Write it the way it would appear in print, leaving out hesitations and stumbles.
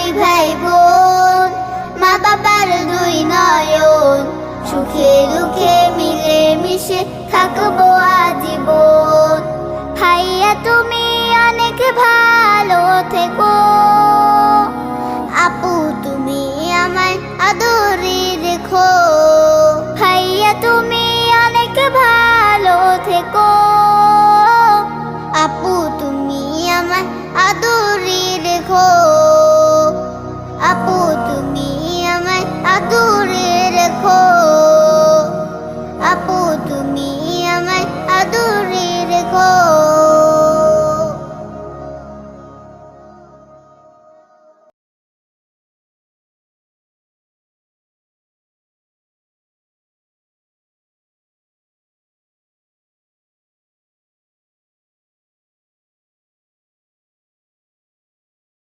দুই ভাই বোন, মা বাবার দুই নয়ন, সুখে দুঃখে মিলে মিশে থাকবো আজীবন। ভাইয়া তুমি অনেক ভালো থেকো,